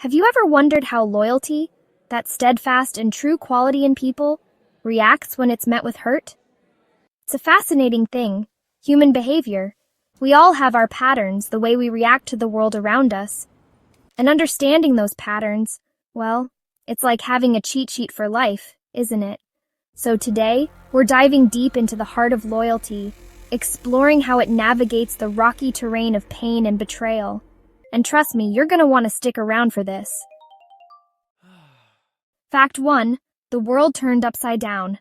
Have you ever wondered how loyalty, that steadfast and true quality in people, reacts when it's met with hurt? It's a fascinating thing, human behavior. We all have our patterns, the way we react to the world around us. And understanding those patterns, well, it's like having a cheat sheet for life, isn't it? So today, we're diving deep into the heart of loyalty, exploring how it navigates the rocky terrain of pain and betrayal. And trust me, you're going to want to stick around for this. Fact 1. The world turned upside down.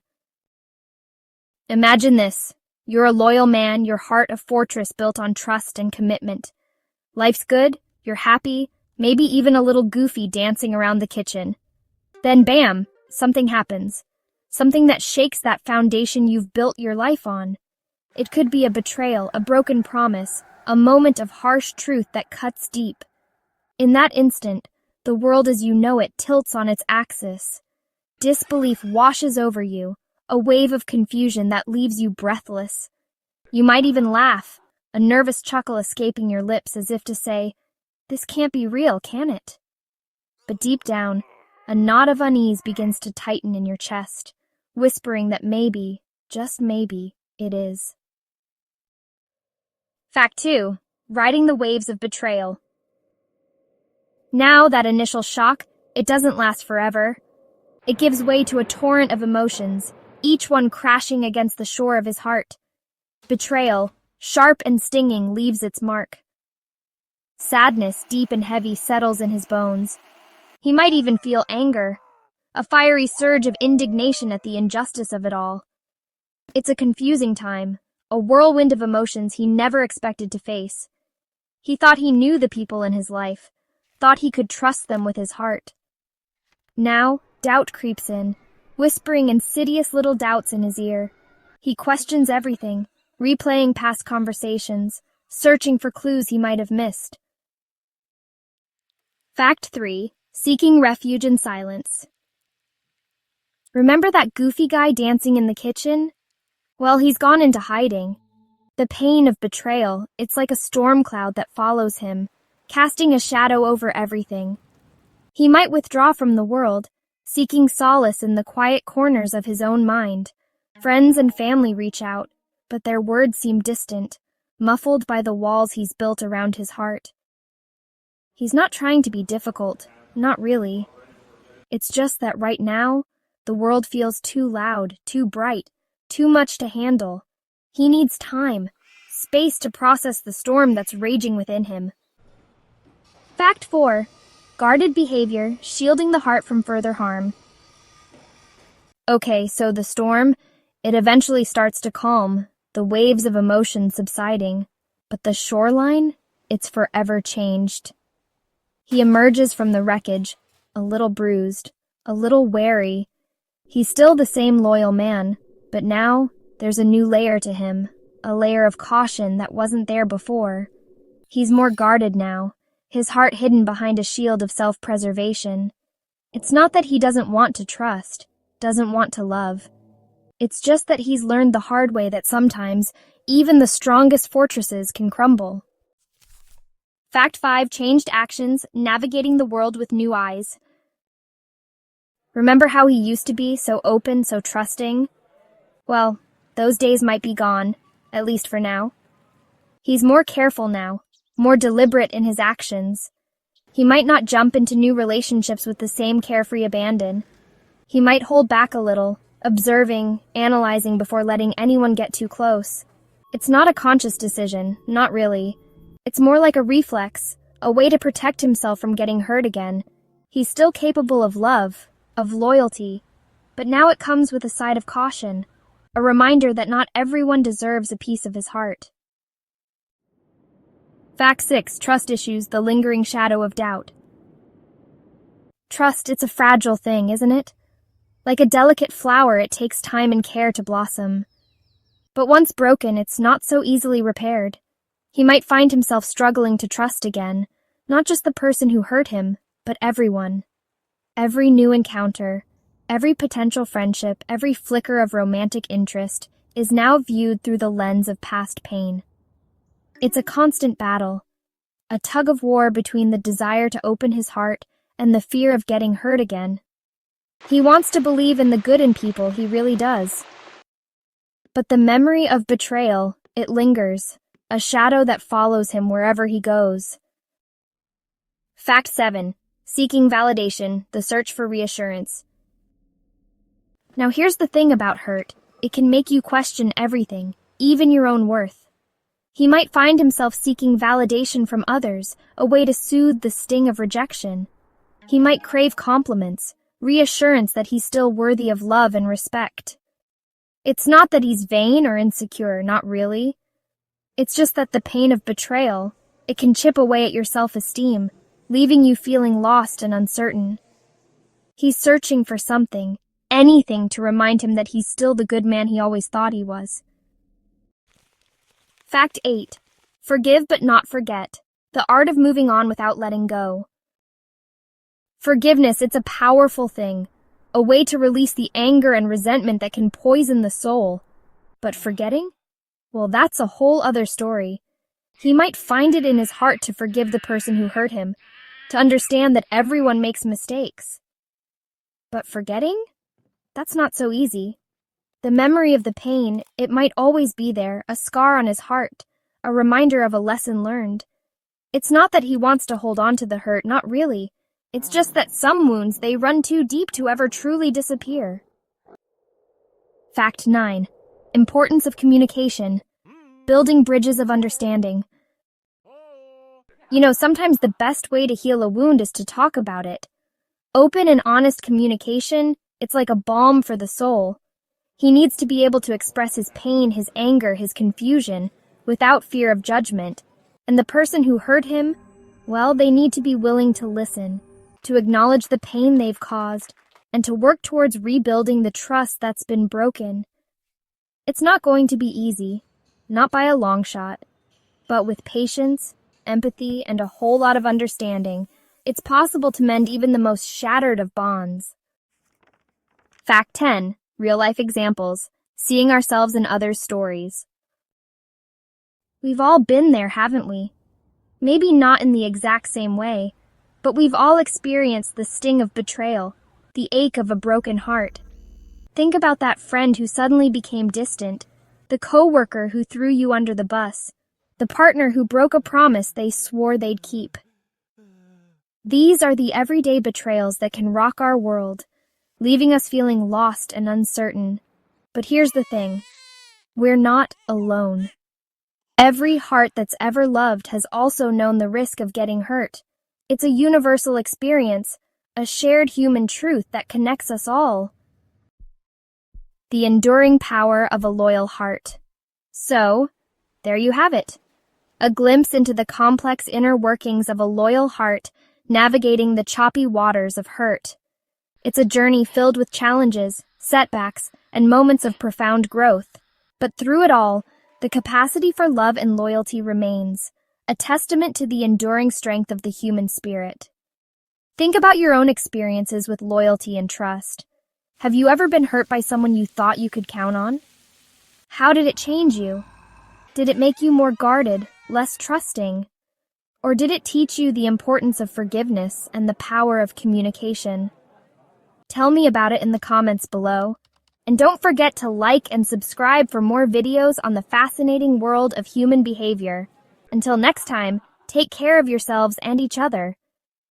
Imagine this. You're a loyal man, your heart a fortress built on trust and commitment. Life's good, you're happy, maybe even a little goofy dancing around the kitchen. Then bam, something happens. Something that shakes that foundation you've built your life on. It could be a betrayal, a broken promise, a moment of harsh truth that cuts deep. In that instant, the world as you know it tilts on its axis. Disbelief washes over you, a wave of confusion that leaves you breathless. You might even laugh, a nervous chuckle escaping your lips as if to say, "This can't be real, can it?" But deep down, a knot of unease begins to tighten in your chest, whispering that maybe, just maybe, it is. Fact 2. Riding the waves of betrayal. Now, that initial shock, it doesn't last forever. It gives way to a torrent of emotions, each one crashing against the shore of his heart. Betrayal, sharp and stinging, leaves its mark. Sadness, deep and heavy, settles in his bones. He might even feel anger, a fiery surge of indignation at the injustice of it all. It's a confusing time, a whirlwind of emotions he never expected to face. He thought he knew the people in his life, thought he could trust them with his heart. Now, doubt creeps in, whispering insidious little doubts in his ear. He questions everything, replaying past conversations, searching for clues he might have missed. Fact 3. Seeking refuge in silence. Remember that goofy guy dancing in the kitchen? Well, he's gone into hiding. The pain of betrayal, it's like a storm cloud that follows him, casting a shadow over everything. He might withdraw from the world, seeking solace in the quiet corners of his own mind. Friends and family reach out, but their words seem distant, muffled by the walls he's built around his heart. He's not trying to be difficult, not really. It's just that right now, the world feels too loud, too bright, too much to handle. He needs time, space to process the storm that's raging within him. Fact 4. Guarded behavior, shielding the heart from further harm. Okay, so the storm, it eventually starts to calm, the waves of emotion subsiding, but the shoreline, it's forever changed. He emerges from the wreckage, a little bruised, a little wary. He's still the same loyal man, but now there's a new layer to him, a layer of caution that wasn't there before. He's more guarded now, his heart hidden behind a shield of self-preservation. It's not that he doesn't want to trust, doesn't want to love. It's just that he's learned the hard way that sometimes even the strongest fortresses can crumble. Fact 5. Changed actions, navigating the world with new eyes. Remember how he used to be, so open, so trusting? Well, those days might be gone, at least for now. He's more careful now, more deliberate in his actions. He might not jump into new relationships with the same carefree abandon. He might hold back a little, observing, analyzing before letting anyone get too close. It's not a conscious decision, not really. It's more like a reflex, a way to protect himself from getting hurt again. He's still capable of love, of loyalty, but now it comes with a side of caution, a reminder that not everyone deserves a piece of his heart. Fact 6. Trust issues, the lingering shadow of doubt. Trust, it's a fragile thing, isn't it? Like a delicate flower, it takes time and care to blossom. But once broken, it's not so easily repaired. He might find himself struggling to trust again, not just the person who hurt him, but everyone. Every new encounter, every potential friendship, every flicker of romantic interest is now viewed through the lens of past pain. It's a constant battle, a tug of war between the desire to open his heart and the fear of getting hurt again. He wants to believe in the good in people, he really does. But the memory of betrayal, it lingers, a shadow that follows him wherever he goes. Fact 7. Seeking validation, the search for reassurance. Now here's the thing about hurt. It can make you question everything, even your own worth. He might find himself seeking validation from others, a way to soothe the sting of rejection. He might crave compliments, reassurance that he's still worthy of love and respect. It's not that he's vain or insecure, not really. It's just that the pain of betrayal, it can chip away at your self-esteem, leaving you feeling lost and uncertain. He's searching for something, anything to remind him that he's still the good man he always thought he was. Fact 8. Forgive but not forget, the art of moving on without letting go. Forgiveness, it's a powerful thing, a way to release the anger and resentment that can poison the soul. But forgetting? Well, that's a whole other story. He might find it in his heart to forgive the person who hurt him, to understand that everyone makes mistakes. But forgetting? That's not so easy. The memory of the pain, it might always be there, a scar on his heart, a reminder of a lesson learned. It's not that he wants to hold on to the hurt, not really. It's just that some wounds, they run too deep to ever truly disappear. Fact 9. Importance of communication. Building bridges of understanding. You know, sometimes the best way to heal a wound is to talk about it. Open and honest communication, it's like a balm for the soul. He needs to be able to express his pain, his anger, his confusion, without fear of judgment. And the person who hurt him, well, they need to be willing to listen, to acknowledge the pain they've caused, and to work towards rebuilding the trust that's been broken. It's not going to be easy, not by a long shot, but with patience, empathy, and a whole lot of understanding, it's possible to mend even the most shattered of bonds. Fact 10. Real-life examples. Seeing ourselves in others' stories. We've all been there, haven't we? Maybe not in the exact same way, but we've all experienced the sting of betrayal, the ache of a broken heart. Think about that friend who suddenly became distant, the coworker who threw you under the bus, the partner who broke a promise they swore they'd keep. These are the everyday betrayals that can rock our world, leaving us feeling lost and uncertain. But here's the thing. We're not alone. Every heart that's ever loved has also known the risk of getting hurt. It's a universal experience, a shared human truth that connects us all. The enduring power of a loyal heart. So, there you have it. A glimpse into the complex inner workings of a loyal heart navigating the choppy waters of hurt. It's a journey filled with challenges, setbacks, and moments of profound growth. But through it all, the capacity for love and loyalty remains, a testament to the enduring strength of the human spirit. Think about your own experiences with loyalty and trust. Have you ever been hurt by someone you thought you could count on? How did it change you? Did it make you more guarded, less trusting? Or did it teach you the importance of forgiveness and the power of communication? Tell me about it in the comments below. And don't forget to like and subscribe for more videos on the fascinating world of human behavior. Until next time, take care of yourselves and each other.